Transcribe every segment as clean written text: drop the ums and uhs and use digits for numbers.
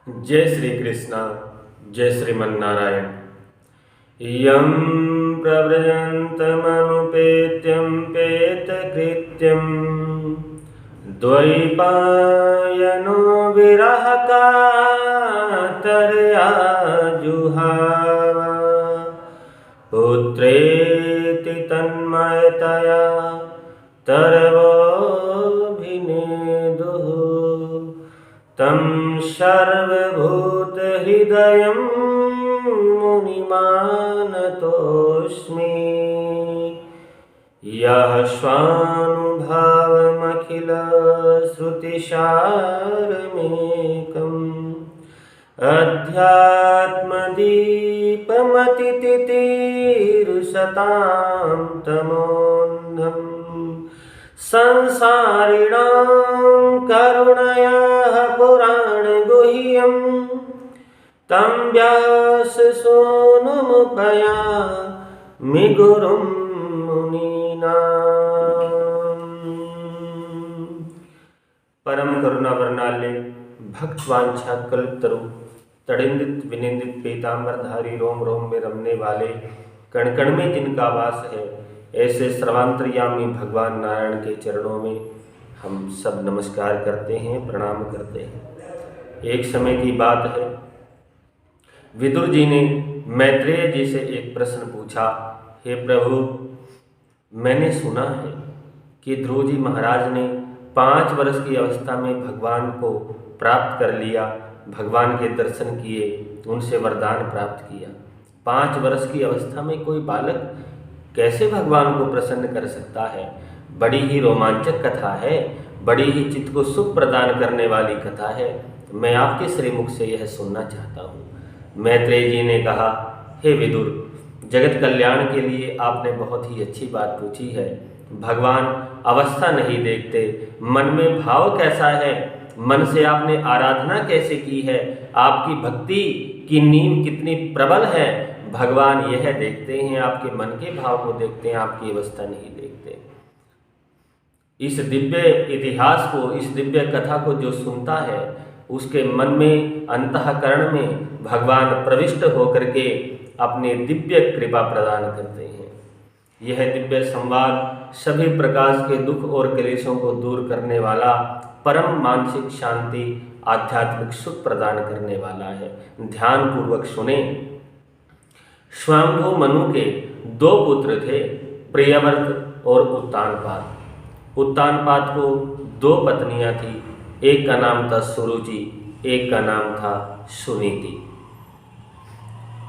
जय श्री कृष्ण। जय श्रीमन्नारायण। यं प्रव्रजन्तमनुपेत्यं पेतकृत्यं द्वैपायनो विरहकातरया जुहाव पुत्रेति तन्मयतया तरवोऽभिनेदुः तं सर्वभूतहृदयं मुनिमानतोऽस्मि। यः स्वानुभावमखिलश्रुतिसारमेकम् अध्यात्मदीपमतितितीर्षतां तमोऽन्धम् संसारिणां करुणयाः पुराणगुह्यं तं व्याससूनुमुपयामि गुरुं मुनीनाम्। परम करुणा वर्णाल्य भक्तवांछा कल्पतरु तड़िंदित विनिंदित पीतांबरधारी रोम रोम में रमने वाले कण कण में जिनका वास है, ऐसे सर्वांतर्यामी भगवान नारायण के चरणों में हम सब नमस्कार करते हैं, प्रणाम करते हैं। एक समय की बात है, विदुर जी ने मैत्रेय जी से एक प्रश्न पूछा, हे प्रभु, मैंने सुना है कि ध्रुव जी महाराज ने 5 वर्ष की अवस्था में भगवान को प्राप्त कर लिया, भगवान के दर्शन किए, उनसे वरदान प्राप्त किया। 5 वर्ष की अवस्था में कोई बालक कैसे भगवान को प्रसन्न कर सकता है? बड़ी ही रोमांचक कथा है, बड़ी ही चित्त को सुख प्रदान करने वाली कथा है। मैं आपके श्रीमुख से यह सुनना चाहता हूँ। मैत्रेय जी ने कहा, हे विदुर, जगत कल्याण के लिए आपने बहुत ही अच्छी बात पूछी है। भगवान अवस्था नहीं देखते, मन में भाव कैसा है, मन से आपने आराधना कैसे की है, आपकी भक्ति की नींव कितनी प्रबल है, भगवान यह देखते हैं। आपके मन के भाव को देखते हैं, आपकी अवस्था नहीं देखते। इस दिव्य इतिहास को, इस दिव्य कथा को जो सुनता है, उसके मन में, अंतःकरण में भगवान प्रविष्ट होकर के अपनी दिव्य कृपा प्रदान करते हैं। यह दिव्य संवाद सभी प्रकार के दुख और क्लेशों को दूर करने वाला, परम मानसिक शांति, आध्यात्मिक सुख प्रदान करने वाला है। ध्यान पूर्वक सुने। स्वयंभू मनु के 2 पुत्र थे, प्रियव्रत और उत्तानपाद। उत्तानपाद को 2 पत्नियां थी, एक का नाम था सुरुचि, एक का नाम था सुनीति।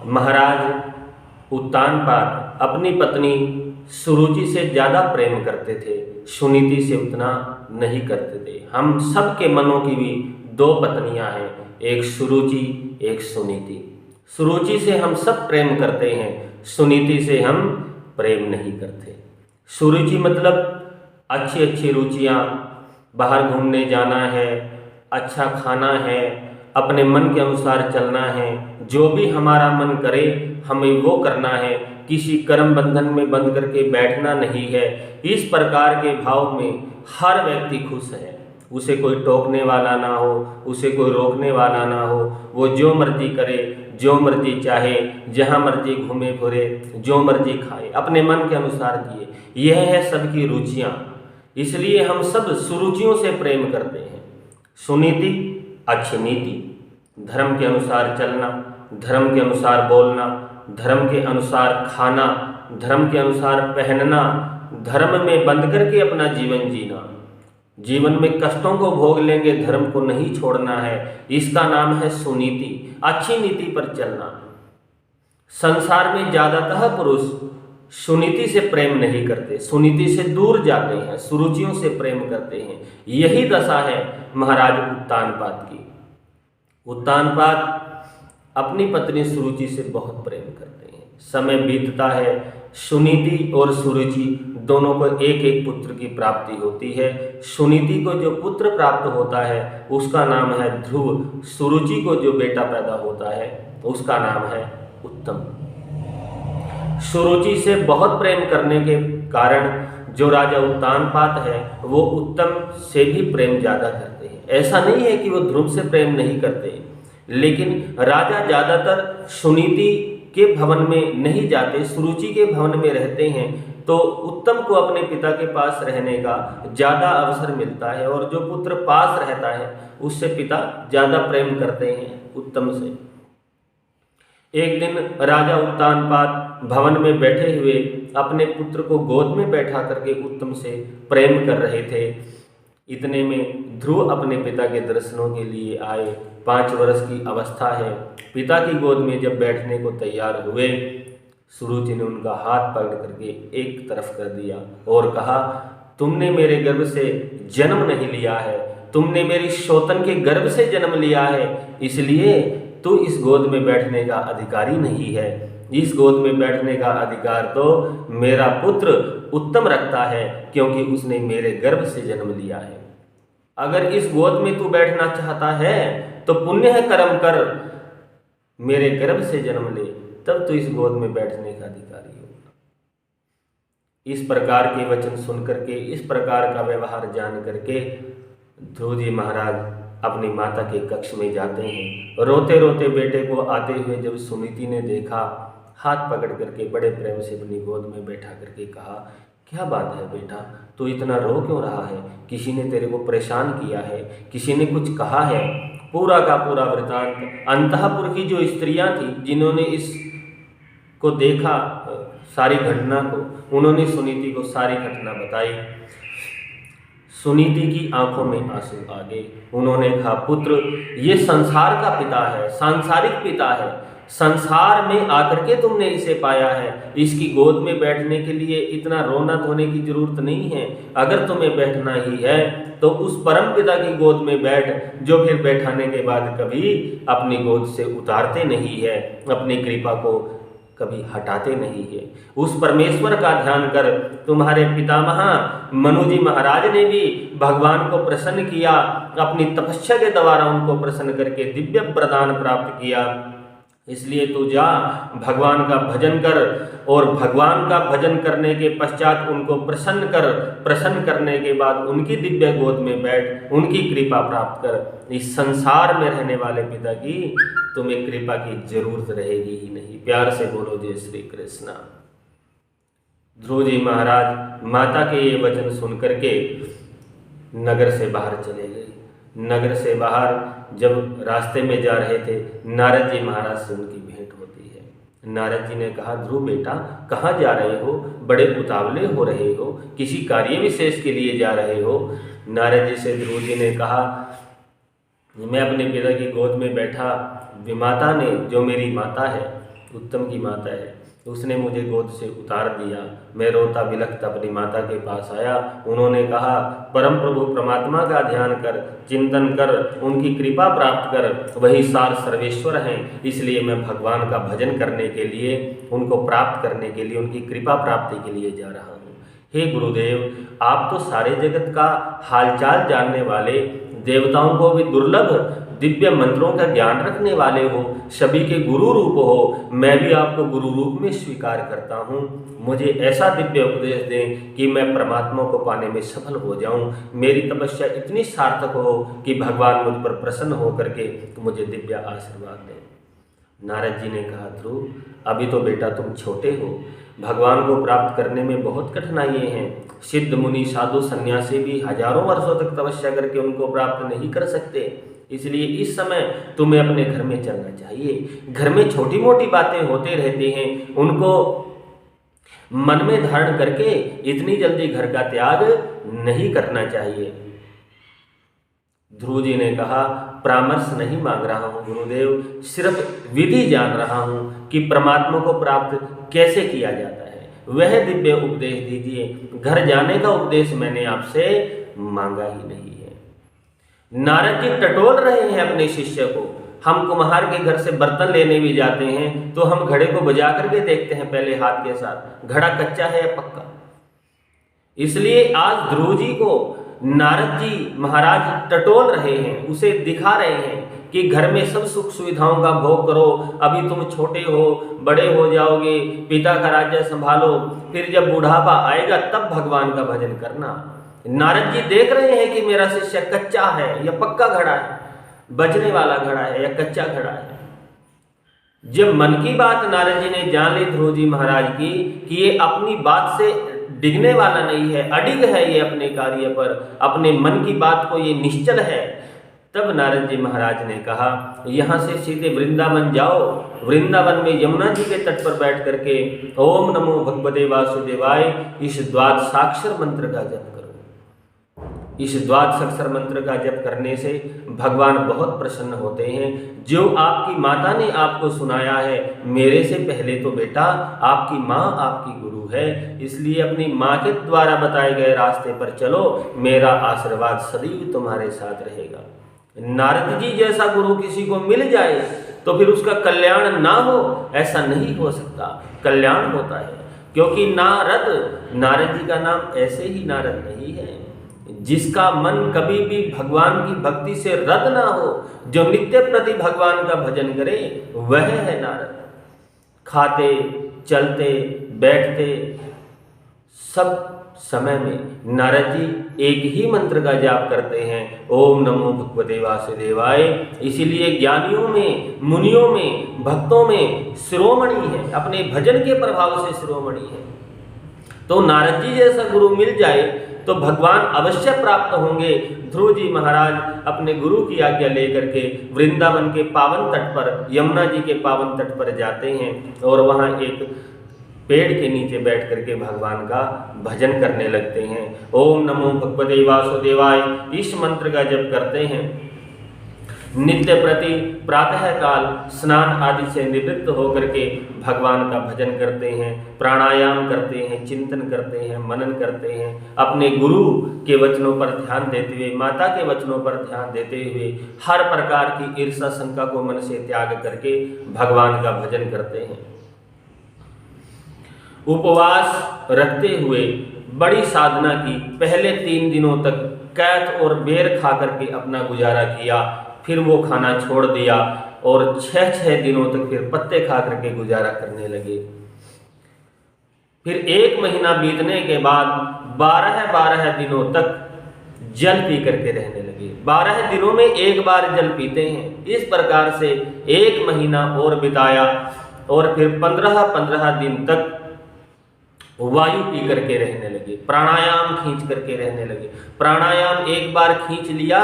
महाराज उत्तानपाद अपनी पत्नी सुरुचि से ज़्यादा प्रेम करते थे, सुनीति से उतना नहीं करते थे। हम सब के मनों की भी 2 पत्नियां हैं, एक सुरुचि, एक सुनीति। सुरुचि से हम सब प्रेम करते हैं, सुनीति से हम प्रेम नहीं करते। सुरुचि मतलब अच्छी अच्छी रुचियाँ, बाहर घूमने जाना है, अच्छा खाना है, अपने मन के अनुसार चलना है, जो भी हमारा मन करे हमें वो करना है, किसी कर्म बंधन में बंध करके बैठना नहीं है। इस प्रकार के भाव में हर व्यक्ति खुश है, उसे कोई टोकने वाला ना हो, उसे कोई रोकने वाला ना हो, वो जो मर्जी करे, जो मर्जी चाहे, जहाँ मर्जी घूमे फिरे, जो मर्जी खाए, अपने मन के अनुसार जिए। यह है सबकी रुचियाँ, इसलिए हम सब सुरुचियों से प्रेम करते हैं। सुनीति अच्छी नीति, धर्म के अनुसार चलना, धर्म के अनुसार बोलना, धर्म के अनुसार खाना, धर्म के अनुसार पहनना, धर्म में बंध करके अपना जीवन जीना। जीवन में कष्टों को भोग लेंगे, धर्म को नहीं छोड़ना है, इसका नाम है सुनीति, अच्छी नीति पर चलना। संसार में ज़्यादातर पुरुष सुनीति से प्रेम नहीं करते, सुनीति से दूर जाते हैं, सुरुचियों से प्रेम करते हैं। यही दशा है महाराज उत्तानपाद की। उत्तानपाद अपनी पत्नी सुरुचि से बहुत प्रेम करते हैं। समय बीतता है, सुनीति और सुरुचि दोनों को एक एक पुत्र की प्राप्ति होती है। सुनीति को जो पुत्र प्राप्त होता है उसका नाम है ध्रुव, सुरुचि को जो बेटा पैदा होता है उसका नाम है उत्तम। सुरुचि से बहुत प्रेम करने के कारण जो राजा उत्तानपाद है वो उत्तम से भी प्रेम ज़्यादा करते हैं। ऐसा नहीं है कि वो ध्रुव से प्रेम नहीं करते, लेकिन राजा ज़्यादातर सुनीति के भवन में नहीं जाते, सुरुचि के भवन में रहते हैं, तो उत्तम को अपने पिता के पास रहने का ज़्यादा अवसर मिलता है और जो पुत्र पास रहता है उससे पिता ज़्यादा प्रेम करते हैं उत्तम से। एक दिन राजा उत्तानपाद भवन में बैठे हुए अपने पुत्र को गोद में बैठा करके उत्तम से प्रेम कर रहे थे। इतने में ध्रुव अपने पिता के दर्शनों के लिए आए। 5 वर्ष की अवस्था है। पिता की गोद में जब बैठने को तैयार हुए, सुरुचि ने उनका हाथ पकड़ करके एक तरफ कर दिया और कहा, तुमने मेरे गर्भ से जन्म नहीं लिया है, तुमने मेरी शोतन के गर्भ से जन्म लिया है, इसलिए तू इस गोद में बैठने का अधिकारी नहीं है। इस गोद में बैठने का अधिकार तो मेरा पुत्र उत्तम रखता है, क्योंकि उसने मेरे गर्भ से जन्म लिया है। अगर इस गोद में तू बैठना चाहता है तो पुण्य कर्म कर, मेरे गर्भ से जन्म ले, तब तो इस गोद में बैठने का अधिकारी होगा। इस प्रकार के वचन सुन करके, इस प्रकार का व्यवहार जान करके ध्रुव जी महाराज अपनी माता के कक्ष में जाते हैं। रोते रोते बेटे को आते हुए जब सुनीति ने देखा, हाथ पकड़ करके बड़े प्रेम से अपनी गोद में बैठा करके कहा, क्या बात है बेटा, तू इतना रो क्यों रहा है? किसी ने तेरे को परेशान किया है? किसी ने कुछ कहा है? पूरा का पूरा वृतांत अंतःपुर की जो स्त्रियां थी जिन्होंने इस को देखा, सारी घटना को, उन्होंने सुनीति को सारी घटना बताई। सुनीति की आंखों में आंसू आ गए। उन्होंने कहा, पुत्र ये संसार का पिता है, सांसारिक पिता है, संसार में आकर के तुमने इसे पाया है, इसकी गोद में बैठने के लिए इतना रोना धोने की जरूरत नहीं है। अगर तुम्हें बैठना ही है तो उस परम पिता की गोद में बैठ, जो फिर बैठाने के बाद कभी अपनी गोद से उतारते नहीं है, अपनी कृपा को कभी हटाते नहीं है। उस परमेश्वर का ध्यान कर। तुम्हारे पितामह मनु जी महाराज ने भी भगवान को प्रसन्न किया, अपनी तपस्या के द्वारा उनको प्रसन्न करके दिव्य वरदान प्राप्त किया। इसलिए तू जा, भगवान का भजन कर और भगवान का भजन करने के पश्चात उनको प्रसन्न कर। प्रसन्न करने के बाद उनकी दिव्य गोद में बैठ, उनकी कृपा प्राप्त कर। इस संसार में रहने वाले पिता की तुम्हें कृपा की जरूरत रहेगी ही नहीं। प्यार से बोलो जय श्री कृष्णा। ध्रुव जी महाराज माता के ये वचन सुन करके नगर से बाहर चले गए। नगर से बाहर जब रास्ते में जा रहे थे, नारद जी महाराज से उनकी भेंट होती है। नारद जी ने कहा, ध्रुव बेटा कहाँ जा रहे हो? बड़े उतावले हो रहे हो, किसी कार्य विशेष के लिए जा रहे हो? नारद जी से ध्रुव जी ने कहा, मैं अपने पिता की गोद में बैठा, विमाता ने, जो मेरी माता है, उत्तम की माता है, उसने मुझे गोद से उतार दिया। मैं रोता बिलखता अपनी माता के पास आया। उन्होंने कहा, परम प्रभु परमात्मा का ध्यान कर, चिंतन कर, उनकी कृपा प्राप्त कर, वही सार सर्वेश्वर हैं। इसलिए मैं भगवान का भजन करने के लिए, उनको प्राप्त करने के लिए, उनकी कृपा प्राप्ति के लिए जा रहा हूँ। हे गुरुदेव, आप तो सारे जगत का हालचाल जानने वाले, देवताओं को भी दुर्लभ दिव्य मंत्रों का ज्ञान रखने वाले हो, सभी के गुरु रूप हो। मैं भी आपको गुरु रूप में स्वीकार करता हूँ। मुझे ऐसा दिव्य उपदेश दें कि मैं परमात्मा को पाने में सफल हो जाऊँ। मेरी तपस्या इतनी सार्थक हो कि भगवान मुझ पर प्रसन्न हो करके मुझे दिव्य आशीर्वाद दें। नारद जी ने कहा, ध्रुव अभी तो बेटा तुम छोटे हो, भगवान को प्राप्त करने में बहुत कठिनाइयाँ हैं। सिद्ध मुनि साधु सन्यासी भी हजारों वर्षों तक तपस्या करके उनको प्राप्त नहीं कर सकते। इसलिए इस समय तुम्हें अपने घर में चलना चाहिए। घर में छोटी मोटी बातें होते रहती हैं, उनको मन में धारण करके इतनी जल्दी घर का त्याग नहीं करना चाहिए। ध्रुव जी ने कहा, परामर्श नहीं मांग रहा हूँ गुरुदेव, सिर्फ विधि जान रहा हूँ कि परमात्मा को प्राप्त कैसे किया जाता है, वह दिव्य उपदेश दीजिए। घर जाने का उपदेश मैंने आपसे मांगा ही नहीं है। नारद जी टटोल रहे हैं अपने शिष्य को। हम कुम्हार के घर से बर्तन लेने भी जाते हैं तो हम घड़े को बजा करके देखते हैं पहले हाथ के साथ, घड़ा कच्चा है या पक्का। इसलिए आज ध्रुव जी को नारद जी महाराज टटोल रहे हैं, उसे दिखा रहे हैं कि घर में सब सुख सुविधाओं का भोग करो, अभी तुम छोटे हो, बड़े हो जाओगे, पिता का राज्य संभालो, फिर जब बुढ़ापा आएगा तब भगवान का भजन करना। नारद जी देख रहे हैं कि मेरा शिष्य कच्चा है या पक्का घड़ा है। बजने वाला घड़ा है या कच्चा घड़ा है। जब मन की बात नारद जी ने जान ली ध्रुव जी महाराज की कि ये अपनी बात से डिगने वाला नहीं है, अडिग है ये अपने कार्य पर, अपने मन की बात को ये निश्चल है, तब नारद जी महाराज ने कहा यहाँ से सीधे वृंदावन जाओ, वृंदावन में यमुना जी के तट पर बैठ करके ओम नमो भगवते वासुदेवाय इस द्वादशाक्षर मंत्र का जप करो। इस द्वादशाक्षर मंत्र का जप करने से भगवान बहुत प्रसन्न होते हैं। जो आपकी माता ने आपको सुनाया है, मेरे से पहले तो बेटा आपकी माँ आपकी गुरु है, इसलिए अपनी माँ के द्वारा बताए गए रास्ते पर चलो, मेरा आशीर्वाद सदैव तुम्हारे साथ रहेगा। नारद जी जैसा गुरु किसी को मिल जाए तो फिर उसका कल्याण ना हो, ऐसा नहीं हो सकता, कल्याण होता है। क्योंकि नारद जी का नाम ऐसे ही नारद नहीं है, जिसका मन कभी भी भगवान की भक्ति से रत ना हो, जो नित्य प्रति भगवान का भजन करे, वह है नारद। खाते चलते बैठते सब समय में नारद जी एक ही मंत्र का जाप करते हैं, ओम नमो भगवते वासुदेवाय। इसीलिए ज्ञानियों में, मुनियों में, भक्तों में शिरोमणि है, अपने भजन के प्रभाव से शिरोमणि है। तो नारद जी जैसा गुरु मिल जाए तो भगवान अवश्य प्राप्त होंगे। ध्रुव जी महाराज अपने गुरु की आज्ञा लेकर के वृंदावन के पावन तट पर, यमुना जी के पावन तट पर जाते हैं और वहाँ एक पेड़ के नीचे बैठ करके भगवान का भजन करने लगते हैं। ओम नमो भगवते वासुदेवाय इस मंत्र का जप करते हैं। नित्य प्रति प्रातः काल स्नान आदि से निवृत्त होकर के भगवान का भजन करते हैं, प्राणायाम करते हैं, चिंतन करते हैं, मनन करते हैं, अपने गुरु के वचनों पर ध्यान देते हुए, माता के वचनों पर ध्यान देते हुए, हर प्रकार की ईर्ष्या शंका को मन से त्याग करके भगवान का भजन करते हैं। उपवास रखते हुए बड़ी साधना की, पहले 3 दिनों तक कैथ और बेर खा करके अपना गुजारा किया, फिर वो खाना छोड़ दिया और 6 दिनों तक फिर पत्ते खा करके गुजारा करने लगे। फिर 1 महीना बीतने के बाद 12 दिनों तक जल पी करके रहने लगे। 12 दिनों में 1 बार जल पीते हैं। इस प्रकार से 1 महीना और बिताया और फिर 15 दिन तक वायु पी करके रहने लगे, प्राणायाम खींच करके रहने लगे। प्राणायाम 1 बार खींच लिया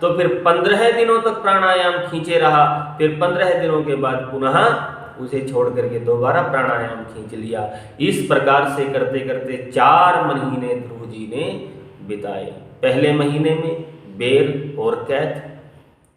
तो फिर 15 दिनों तक प्राणायाम खींचे रहा, फिर 15 दिनों के बाद पुनः उसे छोड़ करके दोबारा प्राणायाम खींच लिया। इस प्रकार से करते करते 4 महीने ध्रुव जी ने बिताए। पहले महीने में बेर और कैथ,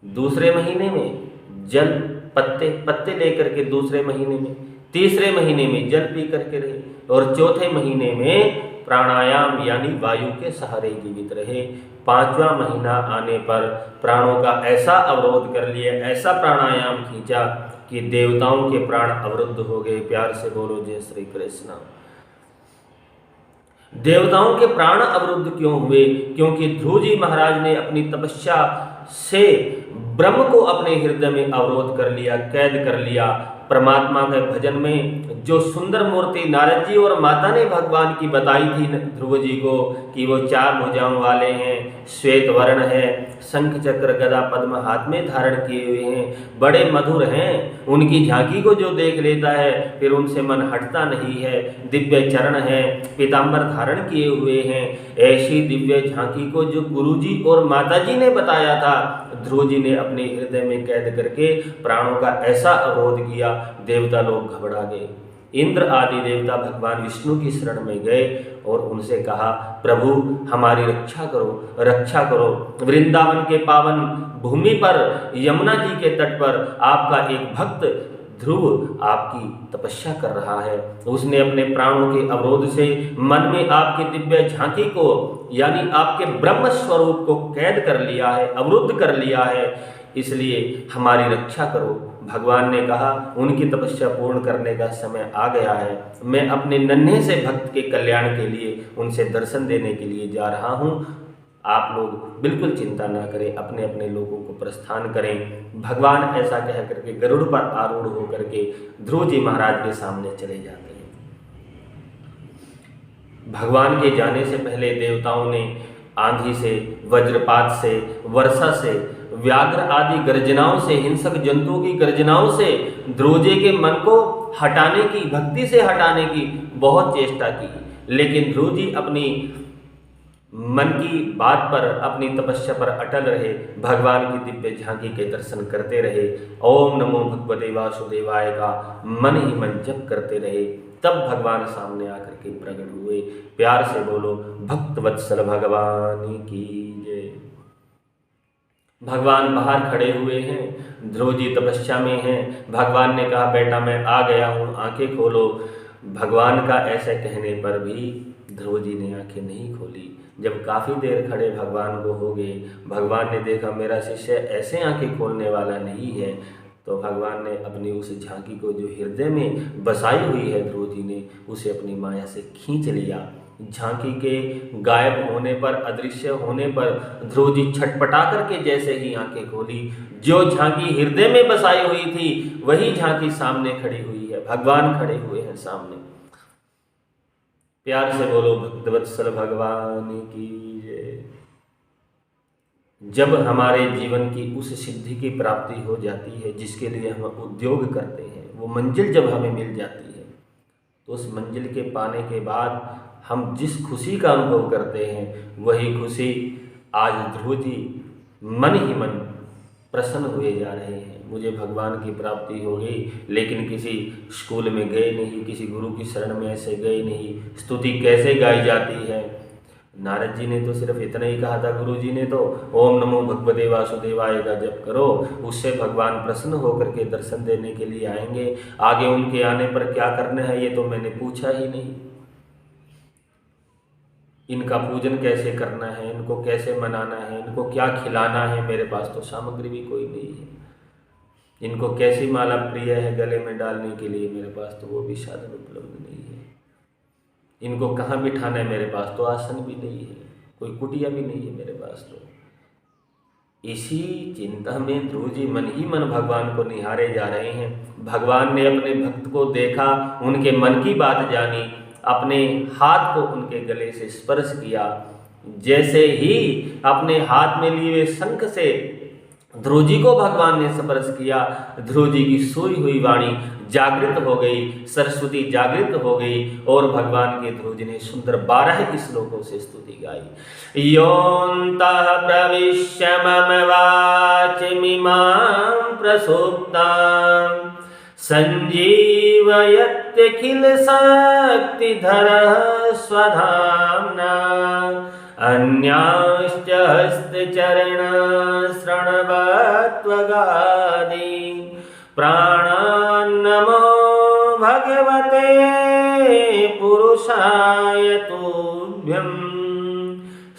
दूसरे महीने में जल पत्ते लेकर के दूसरे महीने में, तीसरे महीने में जल पी करके रहे और चौथे महीने में प्राणायाम यानी वायु के सहारे जीवित रहे। 5वां महीना आने पर प्राणों का ऐसा अवरोध कर लिया, ऐसा प्राणायाम खींचा कि देवताओं के प्राण अवरुद्ध हो गए। प्यार से बोलो जय श्री कृष्ण। देवताओं के प्राण अवरुद्ध क्यों हुए? क्योंकि ध्रुव जी महाराज ने अपनी तपस्या से ब्रह्म को अपने हृदय में अवरोध कर लिया, कैद कर लिया। परमात्मा के भजन में जो सुंदर मूर्ति नारद जी और माता ने भगवान की बताई थी ध्रुव जी को कि वो 4 भुजाओं वाले हैं, श्वेत वर्ण है, शंख चक्र गदा पद्म हाथ में धारण किए हुए हैं, बड़े मधुर हैं। उनकी झांकी को जो देख लेता है फिर उनसे मन हटता नहीं है। दिव्य चरण है, पीताम्बर धारण किए हुए हैं। ऐसी दिव्य झांकी को जो गुरुजी और माताजी ने बताया था, ध्रुव जी ने अपने हृदय में कैद करके प्राणों का ऐसा अवरोध किया, देवता लोग घबरा गए। इंद्र आदि देवता भगवान विष्णु की शरण में गए और उनसे कहा, प्रभु हमारी रक्षा करो, रक्षा करो। वृंदावन के पावन भूमि पर यमुना जी के तट पर आपका एक भक्त ध्रुव आपकी तपस्या कर रहा है। उसने अपने प्राणों के अवरोध से मन में आपकी दिव्य झांकी को यानी आपके ब्रह्म स्वरूप को कैद कर लिया है, अवरुद्ध कर लिया है, इसलिए हमारी रक्षा करो। भगवान ने कहा, उनकी तपस्या पूर्ण करने का समय आ गया है। मैं अपने नन्हे से भक्त के कल्याण के लिए उनसे दर्शन देने के लिए जा रहा हूँ। आप लोग बिल्कुल चिंता ना करें, अपने अपने लोगों को प्रस्थान करें। भगवान ऐसा कह करके गरुड़ पर आरूढ़ होकर के ध्रुव जी महाराज के सामने चले जाते हैं। भगवान के जाने से पहले देवताओं ने आंधी से, वज्रपात से, वर्षा से व्याघ्र आदि गर्जनाओं से, हिंसक जंतुओं की गर्जनाओं से ध्रुव जी के मन को हटाने की, भक्ति से हटाने की बहुत चेष्टा की, लेकिन ध्रुव जी अपनी मन की बात पर, अपनी तपस्या पर अटल रहे, भगवान की दिव्य झांकी के दर्शन करते रहे, ओम नमो भगवते वासुदेवाय का मन ही मन जप करते रहे। तब भगवान सामने आकर के प्रकट हुए। प्यार से बोलो भक्त वत्सल भगवान की जय। भगवान बाहर खड़े हुए हैं, ध्रुव जी तपस्या में हैं। भगवान ने कहा बेटा मैं आ गया हूँ, आंखें खोलो। भगवान का ऐसे कहने पर भी ध्रुव जी ने आंखें नहीं खोली। जब काफ़ी देर खड़े भगवान को हो गए, भगवान ने देखा मेरा शिष्य ऐसे आंखें खोलने वाला नहीं है, तो भगवान ने अपनी उस झांकी को जो हृदय में बसाई हुई है ध्रुव जी ने, उसे अपनी माया से खींच लिया। झांकी के गायब होने पर, अदृश्य होने पर ध्रुव जी छटपटा करके जैसे ही आंखें खोली, जो झांकी हृदय में बसाई हुई थी वही झांकी सामने खड़ी हुई है, भगवान खड़े हुए हैं सामने। प्यार से बोलो भक्तवत्सल भगवान की जय। जब हमारे जीवन की उस सिद्धि की प्राप्ति हो जाती है जिसके लिए हम उद्योग करते हैं, वो मंजिल जब हमें मिल जाती है, तो उस मंजिल के पाने के बाद हम जिस खुशी का अनुभव करते हैं, वही खुशी आज ध्रुव जी मन ही मन प्रसन्न हुए जा रहे हैं। मुझे भगवान की प्राप्ति हो गई, लेकिन किसी स्कूल में गए नहीं, किसी गुरु की शरण में ऐसे गए नहीं। स्तुति कैसे गाई जाती है? नारद जी ने तो सिर्फ इतना ही कहा था, गुरु जी ने तो ओम नमो भगवते वासुदेवाय का जप करो, उससे भगवान प्रसन्न होकर के दर्शन देने के लिए आएंगे। आगे उनके आने पर क्या करना है ये तो मैंने पूछा ही नहीं। इनका पूजन कैसे करना है, इनको कैसे मनाना है, इनको क्या खिलाना है, मेरे पास तो सामग्री भी कोई नहीं है। इनको कैसी माला प्रिय है गले में डालने के लिए, मेरे पास तो वो भी साधन उपलब्ध नहीं है। इनको कहाँ बिठाना है, मेरे पास तो आसन भी नहीं है, कोई कुटिया भी नहीं है मेरे पास तो। इसी चिंता में ध्रुव जी मन ही मन भगवान को निहारे जा रहे हैं। भगवान ने अपने भक्त को देखा, उनके मन की बात जानी, अपने हाथ को उनके गले से स्पर्श किया। जैसे ही अपने हाथ में लिए हुए शंख से ध्रुव जी को भगवान ने स्पर्श किया, ध्रुव जी की सोई हुई वाणी जागृत हो गई, सरस्वती जागृत हो गई और भगवान के ध्रुव जी ने सुंदर 12 श्लोकों से स्तुति गाई। योऽन्तः प्रविश्य मम वाचमिमां प्रसुप्तां संजीवयत्यखिल शक्तिधरः स्वधाम्ना अन्याश्च हस्तचरण श्रणवत्वगादीन् प्राणान्नमो भगवते पुरुषाय तुभ्यम्।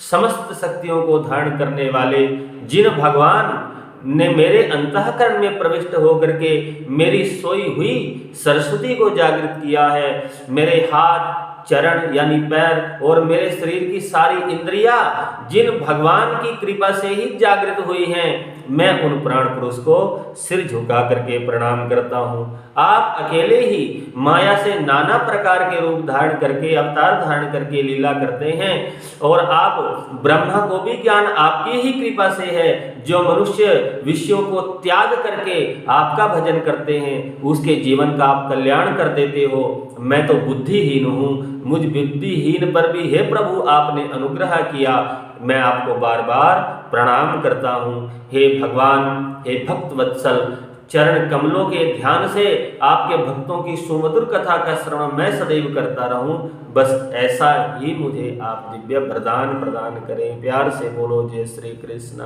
समस्त शक्तियों को धारण करने वाले जिन भगवान ने मेरे अंतःकरण में प्रविष्ट होकर के मेरी सोई हुई सरस्वती को जागृत किया है, मेरे हाथ, चरण यानी पैर और मेरे शरीर की सारी इंद्रियां जिन भगवान की कृपा से ही जागृत हुई हैं, मैं उन प्राण पुरुष को सिर झुका करके प्रणाम करता हूँ। आप अकेले ही माया से नाना प्रकार के रूप धारण करके, अवतार धारण करके लीला करते हैं और आप ब्रह्मा को भी ज्ञान आपकी ही कृपा से है। जो मनुष्य विषयों को त्याग करके आपका भजन करते हैं, उसके जीवन का आप कल्याण कर देते हो। मैं तो बुद्धिहीन हूँ, मुझ बुद्धिहीन पर भी हे प्रभु आपने अनुग्रह किया, मैं आपको बार बार प्रणाम करता हूँ। हे भगवान, हे भक्त वत्सल, चरण कमलों के ध्यान से आपके भक्तों की सुमधुर कथा का श्रवण मैं सदैव करता रहूं, बस ऐसा ही मुझे आप दिव्य वरदान प्रदान करें। प्यार से बोलो जय श्री कृष्ण।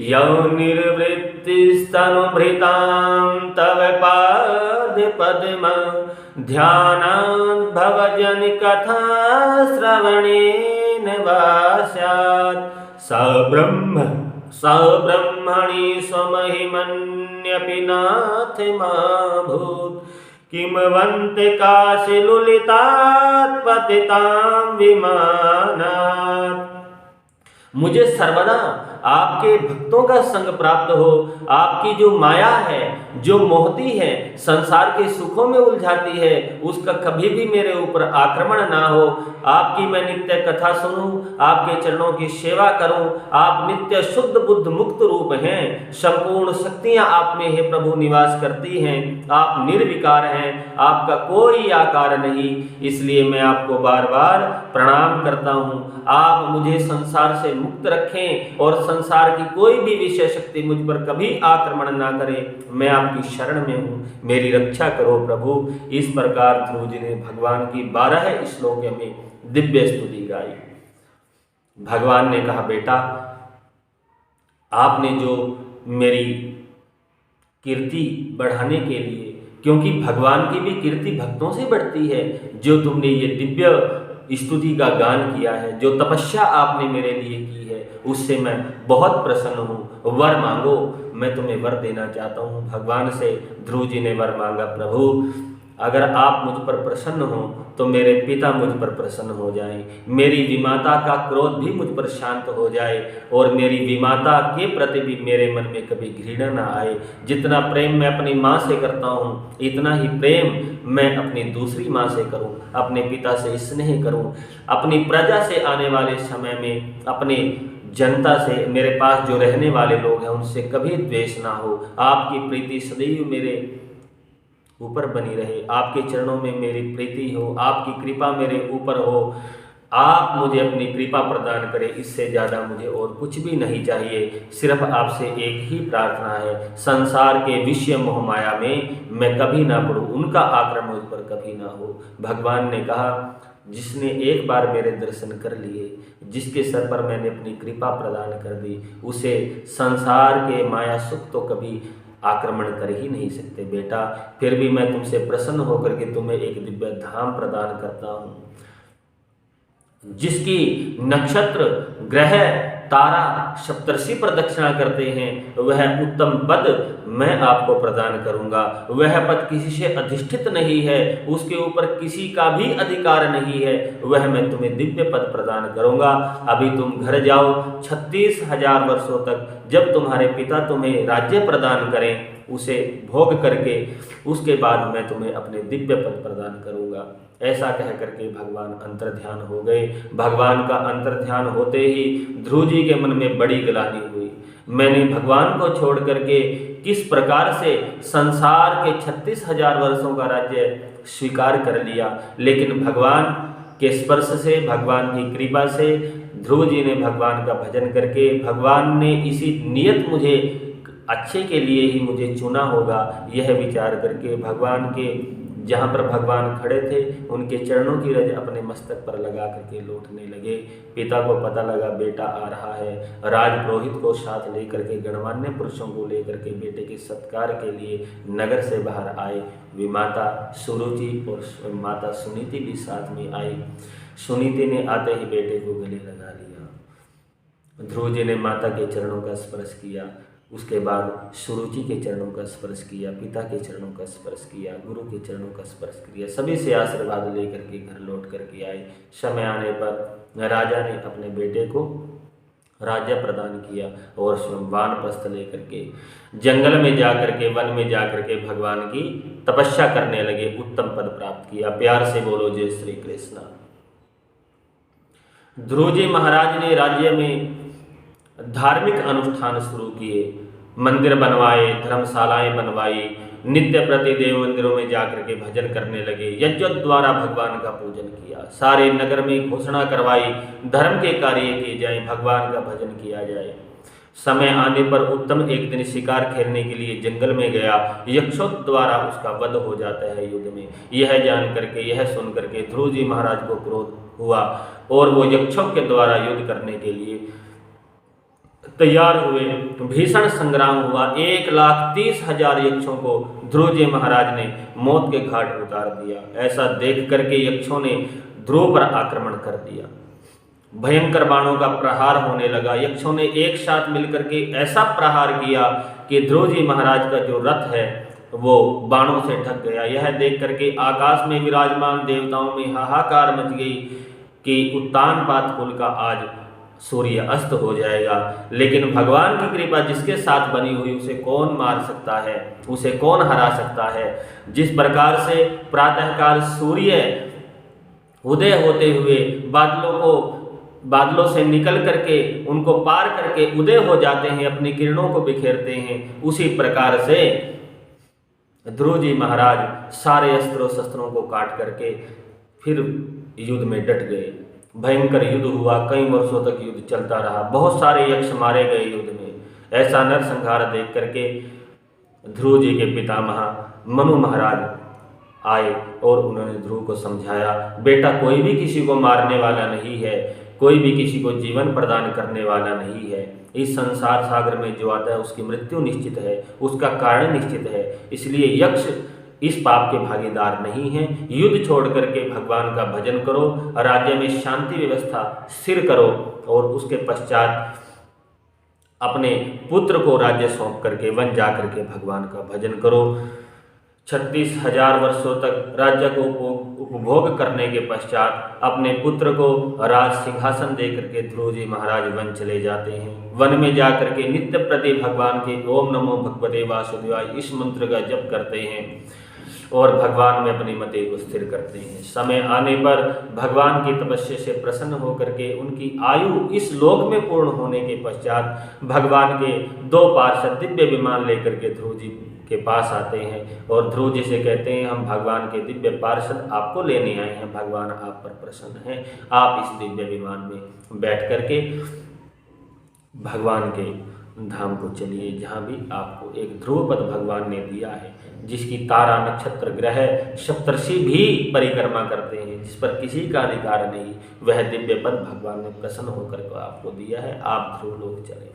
यौ निर्वृत्तिस्तनुभृतां तव पाद पद्म ध्यानात् भवजन कथा श्रवणेन वा स्यात् सब्रह्मणि स्वमहिमन्यपि नाथमाभूत् किमवन्ते काशीलुलितात् पतितां विमानात्। मुझे सर्वदा आपके भक्तों का संग प्राप्त हो, आपकी जो माया है, जो मोहती है, संसार के सुखों में उलझाती है, उसका कभी भी मेरे ऊपर आक्रमण ना हो। आपकी मैं नित्य कथा सुनूं, आपके चरणों की सेवा करूं। आप नित्य शुद्ध बुद्ध मुक्त रूप हैं, संपूर्ण शक्तियां आप में हे प्रभु निवास करती हैं। आप निर्विकार हैं, आपका कोई आकार नहीं, इसलिए मैं आपको बार बार प्रणाम करता हूं। आप मुझे संसार से मुक्त रखें और संसार की कोई भी विषय शक्ति मुझ पर कभी आक्रमण ना करे। मैं आपकी शरण में हूं, मेरी रक्षा करो प्रभु। इस प्रकार ध्रुव जी ने भगवान की 12 श्लोक में दिव्य स्तुति गाई। भगवान ने कहा, बेटा आपने जो मेरी कीर्ति बढ़ाने के लिए, क्योंकि भगवान की भी कीर्ति भक्तों से बढ़ती है, जो तुमने ये दिव्य स्तुति का गान किया है, जो तपस्या आपने मेरे लिए की है, उससे मैं बहुत प्रसन्न हूँ। वर मांगो, मैं तुम्हें वर देना चाहता हूँ। भगवान से ध्रुव जी ने वर मांगा, प्रभु अगर आप मुझ पर प्रसन्न हो तो मेरे पिता मुझ पर प्रसन्न हो जाएं, मेरी विमाता का क्रोध भी मुझ पर शांत हो जाए और मेरी विमाता के प्रति भी मेरे मन में कभी घृणा ना आए। जितना प्रेम मैं अपनी माँ से करता हूँ, इतना ही प्रेम मैं अपनी दूसरी माँ से करूँ, अपने पिता से स्नेह करूँ, अपनी प्रजा से आने वाले समय में अपने जनता से, मेरे पास जो रहने वाले लोग हैं उनसे कभी द्वेष ना हो। आपकी प्रीति सदैव मेरे ऊपर बनी रहे, आपके चरणों में मेरी प्रीति हो, आपकी कृपा मेरे ऊपर हो। आप मुझे अपनी कृपा प्रदान करें, इससे ज़्यादा मुझे और कुछ भी नहीं चाहिए। सिर्फ आपसे एक ही प्रार्थना है, संसार के विषय मोह माया में मैं कभी ना पड़ूं, उनका आक्रमण मुझ पर कभी ना हो। भगवान ने कहा, जिसने एक बार मेरे दर्शन कर लिए, जिसके सर पर मैंने अपनी कृपा प्रदान कर दी, उसे संसार के माया सुख तो कभी आक्रमण कर ही नहीं सकते। बेटा फिर भी मैं तुमसे प्रसन्न होकर के तुम्हें एक दिव्य धाम प्रदान करता हूँ, जिसकी नक्षत्र, ग्रह, तारा, सप्तर्षि प्रदक्षिणा करते हैं, वह उत्तम पद मैं आपको प्रदान करूंगा। वह पद किसी से अधिष्ठित नहीं है, उसके ऊपर किसी का भी अधिकार नहीं है, वह मैं तुम्हें दिव्य पद प्रदान करूंगा। अभी तुम घर जाओ, 36,000 वर्षों तक जब तुम्हारे पिता तुम्हें राज्य प्रदान करें, उसे भोग करके उसके बाद मैं तुम्हें अपने दिव्य पद प्रदान करूंगा। ऐसा कह करके भगवान अंतर्ध्यान हो गए। भगवान का अंतर्ध्यान होते ही ध्रुव जी के मन में बड़ी ग्लानि हुई। मैंने भगवान को छोड़ करके किस प्रकार से संसार के 36,000 वर्षों का राज्य स्वीकार कर लिया, लेकिन भगवान के स्पर्श से, भगवान की कृपा से ध्रुव जी ने भगवान का भजन करके, भगवान ने इसी नियत मुझे अच्छे के लिए ही मुझे चुना होगा, यह विचार करके भगवान के जहाँ पर भगवान खड़े थे उनके चरणों की रज अपने मस्तक पर लगा करके लौटने लगे। पिता को पता लगा बेटा आ रहा है, राजपुरोहित को साथ लेकर के, गणमान्य पुरुषों को लेकर के बेटे के सत्कार के लिए नगर से बाहर आए। विमाता सुरुचि और माता सुनीति भी साथ में आई। सुनीति ने आते ही बेटे को गले लगा लिया। ध्रुव जी ने माता के चरणों का स्पर्श किया, उसके बाद सुरुचि के चरणों का स्पर्श किया, पिता के चरणों का स्पर्श किया, गुरु के चरणों का स्पर्श किया, सभी से आशीर्वाद लेकर के घर लौट करके आए। समय आने पर राजा ने अपने बेटे को राज्य प्रदान किया और स्वयं वानप्रस्थ लेकर के जंगल में जाकर के, वन में जाकर के भगवान की तपस्या करने लगे। उत्तम पद प्राप्त किया। प्यार से बोलो जय श्री कृष्ण। ध्रुव जी महाराज ने राज्य में धार्मिक अनुष्ठान शुरू किए, मंदिर बनवाए, धर्मशालाएं बनवाई, नित्य प्रति देव मंदिरों में जाकर के भजन करने लगे, यज्ञ द्वारा भगवान का पूजन किया, सारे नगर में घोषणा करवाई धर्म के कार्य किए जाए, भगवान का भजन किया जाए। समय आने पर उत्तम एक दिन शिकार खेलने के लिए जंगल में गया, यक्षों द्वारा उसका वध हो जाता है युद्ध में। यह जान करके, यह सुन करके ध्रुव जी महाराज को क्रोध हुआ और वो यक्षों के द्वारा युद्ध करने के लिए तैयार हुए। भीषण संग्राम हुआ। 1,30,000 यक्षों को ध्रुव जी महाराज ने मौत के घाट उतार दिया। ऐसा देख करके यक्षों ने ध्रुव पर आक्रमण कर दिया। भयंकर बाणों का प्रहार होने लगा। यक्षों ने एक साथ मिलकर के ऐसा प्रहार किया कि ध्रुव जी महाराज का जो रथ है वो बाणों से ढक गया। यह देख करके आकाश में विराजमान देवताओं में हाहाकार मच गई कि उत्तानपाद कुल का आज सूर्य अस्त हो जाएगा। लेकिन भगवान की कृपा जिसके साथ बनी हुई उसे कौन मार सकता है, उसे कौन हरा सकता है। जिस प्रकार से प्रातःकाल सूर्य उदय होते हुए बादलों से निकल करके उनको पार करके उदय हो जाते हैं, अपनी किरणों को बिखेरते हैं, उसी प्रकार से ध्रुव जी महाराज सारे अस्त्रों शस्त्रों को काट करके फिर युद्ध में डट गए। भयंकर युद्ध हुआ, कई वर्षों तक युद्ध चलता रहा, बहुत सारे यक्ष मारे गए युद्ध में। ऐसा नरसंहार देख करके ध्रुव जी के पितामह मनु महाराज आए और उन्होंने ध्रुव को समझाया, बेटा कोई भी किसी को मारने वाला नहीं है, कोई भी किसी को जीवन प्रदान करने वाला नहीं है। इस संसार सागर में जो आता है उसकी मृत्यु निश्चित है, उसका कारण निश्चित है, इसलिए यक्ष इस पाप के भागीदार नहीं हैं। युद्ध छोड़ करके भगवान का भजन करो, राज्य में शांति व्यवस्था स्थिर करो और उसके पश्चात अपने पुत्र को राज्य सौंप करके वन जा करके भगवान का भजन करो। 36,000 वर्षों तक राज्य को उपभोग करने के पश्चात अपने पुत्र को राज सिंहासन दे करके ध्रुव जी महाराज वन चले जाते हैं। वन में जा करके नित्य प्रति भगवान के ओम नमो भगवते वासुदेवाय इस मंत्र का जप करते हैं और भगवान में अपनी मति को स्थिर करते हैं। समय आने पर भगवान की तपस्या से प्रसन्न होकर के उनकी आयु इस लोक में पूर्ण होने के पश्चात भगवान के 2 पार्षद दिव्य विमान लेकर के ध्रुव जी के पास आते हैं और ध्रुव जी से कहते हैं, हम भगवान के दिव्य पार्षद आपको लेने आए हैं, भगवान आप पर प्रसन्न हैं, आप इस दिव्य विमान में बैठ करके भगवान के धाम को चलिए, जहाँ भी आपको एक ध्रुव पद भगवान ने दिया है, जिसकी तारा नक्षत्र ग्रह सप्तर्षि भी परिक्रमा करते हैं, जिस पर किसी का अधिकार नहीं, वह दिव्य पद भगवान ने प्रसन्न होकर को आपको दिया है, आप ध्रुव लोक चले।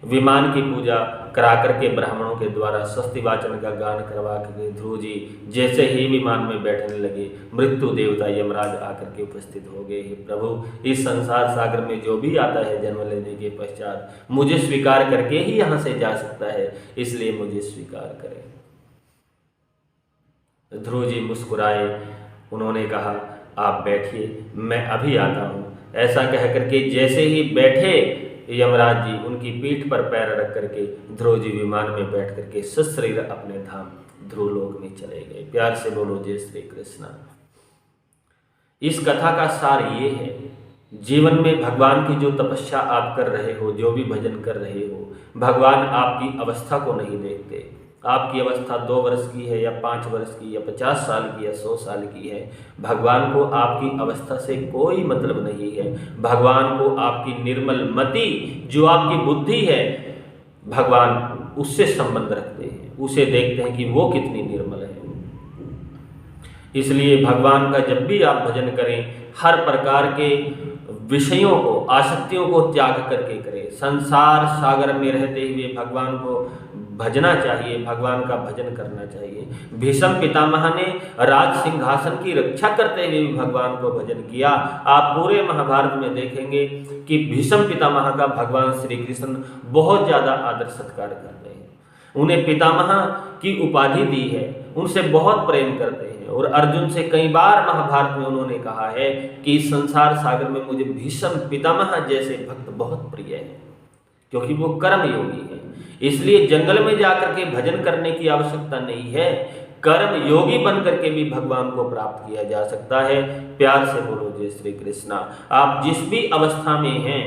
विमान की पूजा करा करके ब्राह्मणों के द्वारा स्वस्ति वाचन का गान करवा करके ध्रुव जी जैसे ही विमान में बैठने लगे, मृत्यु देवता यमराज आकर के उपस्थित हो गए। हे प्रभु, इस संसार सागर में जो भी आता है जन्म लेने के पश्चात मुझे स्वीकार करके ही यहाँ से जा सकता है, इसलिए मुझे स्वीकार करें। ध्रुव जी मुस्कुराए, उन्होंने कहा आप बैठिए, मैं अभी आता हूँ। ऐसा कह करके जैसे ही बैठे यमराज जी उनकी पीठ पर पैर रख करके ध्रुव जी विमान में बैठ करके सशरीर अपने धाम ध्रुव लोक में चले गए। प्यार से बोलो जय श्री कृष्ण। इस कथा का सार ये है, जीवन में भगवान की जो तपस्या आप कर रहे हो, जो भी भजन कर रहे हो, भगवान आपकी अवस्था को नहीं देखते। आपकी अवस्था 2 वर्ष की है या 5 वर्ष की या 50 साल की या 100 साल की है, भगवान को आपकी अवस्था से कोई मतलब नहीं है। भगवान को आपकी निर्मल मति, जो आपकी बुद्धि है, भगवान उससे संबंध रखते हैं, उसे देखते हैं कि वो कितनी निर्मल है। इसलिए भगवान का जब भी आप भजन करें, हर प्रकार के विषयों को, आसक्तियों को त्याग करके करें। संसार सागर में रहते हुए भगवान को भजना चाहिए, भगवान का भजन करना चाहिए। भीष्म पितामह ने राज सिंहासन की रक्षा करते हुए भी भगवान को भजन किया। आप पूरे महाभारत में देखेंगे कि भीष्म पितामह का भगवान श्री कृष्ण बहुत ज़्यादा आदर सत्कार करते हैं, उन्हें पितामह की उपाधि दी है, उनसे बहुत प्रेम करते हैं। और अर्जुन से कई बार महाभारत में उन्होंने कहा है कि इस संसार सागर में मुझे भीष्म पितामह जैसे भक्त बहुत प्रिय है, क्योंकि वो कर्म योगी है। इसलिए जंगल में जाकर के भजन करने की आवश्यकता नहीं है, कर्म योगी बन करके भी भगवान को प्राप्त किया जा सकता है। प्यार से बोलो जय श्री कृष्णा। आप जिस भी अवस्था में हैं,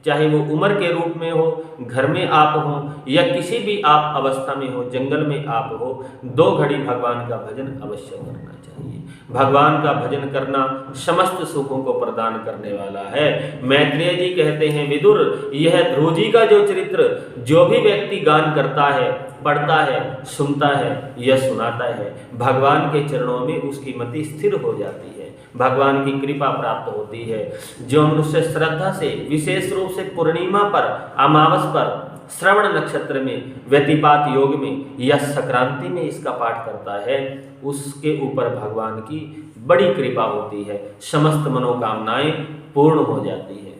चाहे वो उम्र के रूप में हो, घर में आप हो या किसी भी आप अवस्था में हो, जंगल में आप हो, 2 घड़ी भगवान का भजन अवश्य करना चाहिए। भगवान का भजन करना समस्त सुखों को प्रदान करने वाला है। मैत्रेय जी कहते हैं, विदुर, यह ध्रुव जी का जो चरित्र जो भी व्यक्ति गान करता है, पढ़ता है, सुनता है या सुनाता है, भगवान के चरणों में उसकी मति स्थिर हो जाती है, भगवान की कृपा प्राप्त होती है। जो मनुष्य श्रद्धा से, विशेष रूप से पूर्णिमा पर, अमावस पर, श्रवण नक्षत्र में, व्यतिपात योग में या संक्रांति में इसका पाठ करता है, उसके ऊपर भगवान की बड़ी कृपा होती है, समस्त मनोकामनाएं पूर्ण हो जाती है।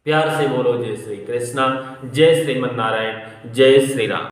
प्यार से बोलो जय श्री कृष्णा। जय श्रीमन नारायण। जय श्री राम।